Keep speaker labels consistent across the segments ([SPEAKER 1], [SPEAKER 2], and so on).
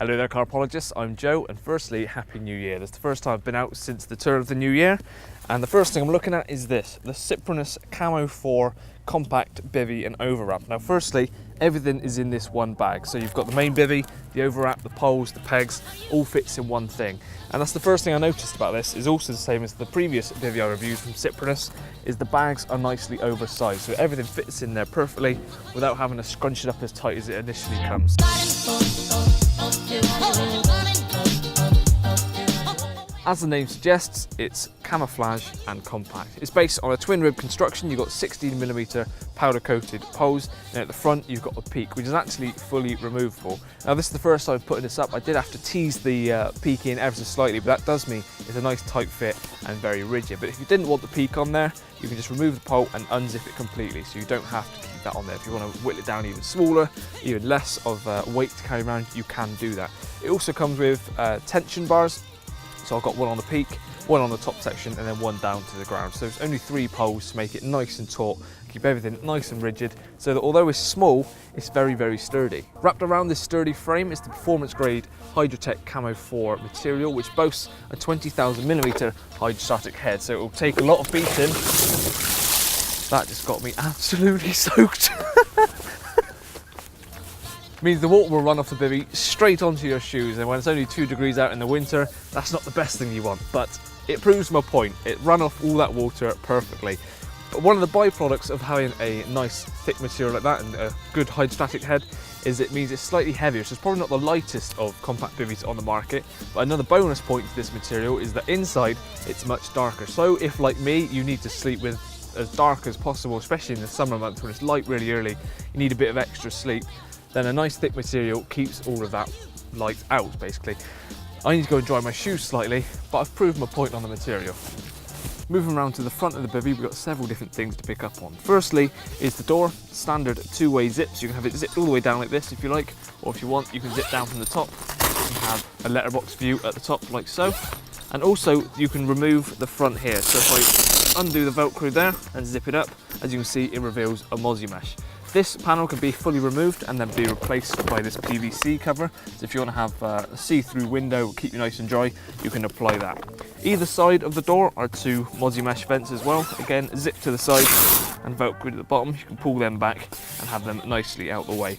[SPEAKER 1] Hello there car apologists, I'm Joe, and firstly, Happy New Year. This is the first time I've been out since the turn of the new year, and the first thing I'm looking at is this, the Cyprinus CAMO4 compact bivvy and overwrap. Now firstly, everything is in this one bag, so you've got the main bivvy, the overwrap, the poles, the pegs, all fits in one thing. And that's the first thing I noticed about this, is also the same as the previous bivvy I reviewed from Cyprinus, is the bags are nicely oversized, so everything fits in there perfectly without having to scrunch it up as tight as it initially comes. As the name suggests, it's camouflage and compact. It's based on a twin rib construction. You've got 16mm powder coated poles, and at the front you've got a peak, which is actually fully removable. Now this is the first time putting this up. I did have to tease the peak in ever so slightly, but that does mean it's a nice tight fit and very rigid. But if you didn't want the peak on there, you can just remove the pole and unzip it completely, so you don't have to keep that on there. If you want to whittle it down even smaller, even less of weight to carry around, you can do that. It also comes with tension bars. So I've got one on the peak, one on the top section, and then one down to the ground. So there's only 3 poles to make it nice and taut, keep everything nice and rigid, so that although it's small, it's very, very sturdy. Wrapped around this sturdy frame is the performance grade Hydrotech CAMO4 material, which boasts a 20,000mm hydrostatic head, so it will take a lot of beating. That just got me absolutely soaked. Means the water will run off the bivvy straight onto your shoes, and when it's only 2 degrees out in the winter, that's not the best thing you want, but it proves my point. It ran off all that water perfectly. But one of the byproducts of having a nice thick material like that and a good hydrostatic head is it means it's slightly heavier, so it's probably not the lightest of compact bivvies on the market. But another bonus point to this material is that inside it's much darker. So if, like me, you need to sleep with as dark as possible, especially in the summer months when it's light really early, you need a bit of extra sleep, then a nice thick material keeps all of that light out, basically. I need to go and dry my shoes slightly, but I've proved my point on the material. Moving around to the front of the bivvy, we've got several different things to pick up on. Firstly is the door, standard 2-way zip, so you can have it zipped all the way down like this if you like, or if you want, you can zip down from the top. You have a letterbox view at the top like so. And also you can remove the front here, so if I undo the Velcro there and zip it up, as you can see, it reveals a mozzie mesh. This panel can be fully removed and then be replaced by this PVC cover. So if you want to have a see-through window, keep you nice and dry, you can apply that. Either side of the door are 2 mozzie mesh vents as well. Again, zip to the side and Velcro to the bottom. You can pull them back and have them nicely out the way.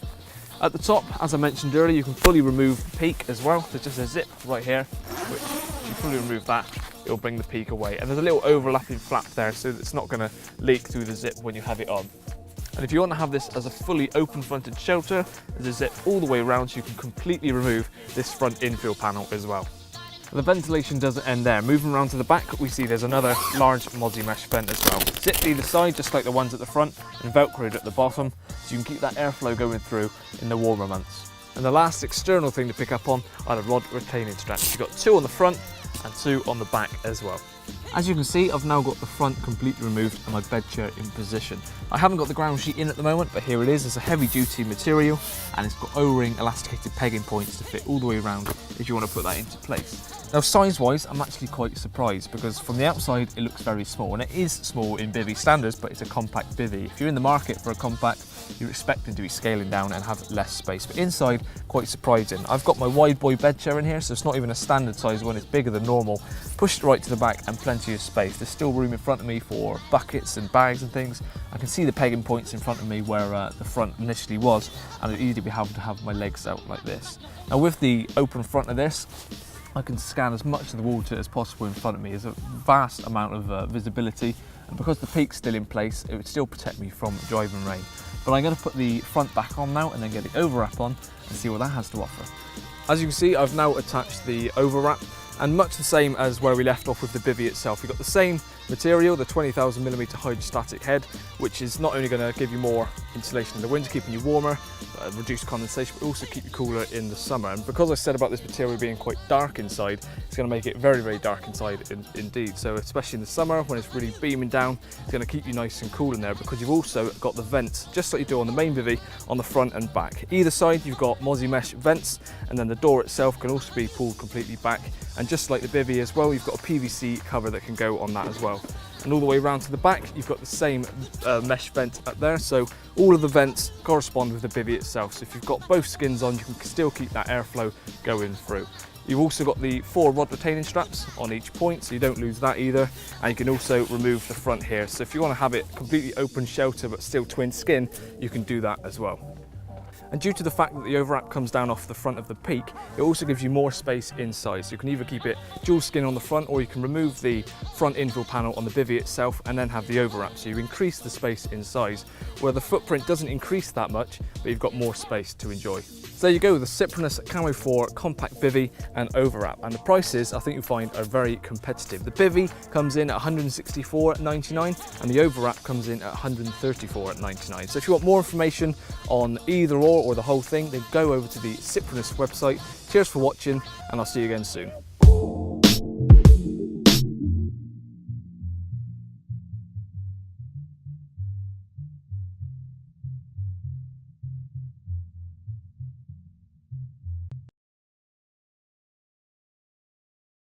[SPEAKER 1] At the top, as I mentioned earlier, you can fully remove the peak as well. There's just a zip right here, which if you fully remove that, it'll bring the peak away. And there's a little overlapping flap there, so that it's not going to leak through the zip when you have it on. And if you want to have this as a fully open-fronted shelter, there's a zip all the way around, so you can completely remove this front infill panel as well. The ventilation doesn't end there. Moving around to the back, we see there's another large mozzie mesh vent as well. Zipped either side, just like the ones at the front, and Velcroed at the bottom, so you can keep that airflow going through in the warmer months. And the last external thing to pick up on are the rod retaining straps. You've got 2 on the front and 2 on the back as well. As you can see, I've now got the front completely removed and my bed chair in position. I haven't got the ground sheet in at the moment, but here it is. It's a heavy duty material and it's got O-ring elasticated pegging points to fit all the way around if you want to put that into place. Now size wise, I'm actually quite surprised because from the outside it looks very small, and it is small in bivvy standards, but it's a compact bivvy. If you're in the market for a compact, you're expecting to be scaling down and have less space, but inside, quite surprising. I've got my wide boy bed chair in here, so it's not even a standard size one, it's bigger than normal. Pushed it right to the back and plenty of space. There's still room in front of me for buckets and bags and things. I can see the pegging points in front of me where the front initially was, and I'd easily be able to have my legs out like this. Now with the open front of this, I can scan as much of the water as possible in front of me. There's a vast amount of visibility, and because the peak's still in place, it would still protect me from driving rain. But I'm going to put the front back on now and then get the overwrap on and see what that has to offer. As you can see, I've now attached the overwrap, and much the same as where we left off with the bivvy itself. We've got the same material, the 20,000mm hydrostatic head, which is not only going to give you more insulation in the winter, keeping you warmer, reduce condensation, but also keep you cooler in the summer. And because I said about this material being quite dark inside, it's going to make it very, very dark inside indeed. So especially in the summer when it's really beaming down, it's going to keep you nice and cool in there, because you've also got the vents, just like you do on the main bivvy, on the front and back. Either side you've got mozzie mesh vents, and then the door itself can also be pulled completely back. And just like the bivvy as well, you've got a PVC cover that can go on that as well. and all the way around to the back you've got the same mesh vent up there, so all of the vents correspond with the bivvy itself. So if you've got both skins on, you can still keep that airflow going through. You've also got the 4 rod retaining straps on each point, so you don't lose that either. And you can also remove the front here. So if you want to have it completely open shelter but still twin skin, you can do that as well. And due to the fact that the overwrap comes down off the front of the peak, it also gives you more space inside. So you can either keep it dual skin on the front, or you can remove the front infill panel on the bivvy itself and then have the overwrap. So you increase the space in size, where the footprint doesn't increase that much, but you've got more space to enjoy. So there you go, the Cyprinus CAMO4 compact bivvy and overwrap. And the prices, I think you'll find, are very competitive. The bivvy comes in at $164.99 and the overwrap comes in at $134.99. So if you want more information on either or the whole thing, then go over to the Cyprinus website. Cheers for watching, and I'll see you again soon.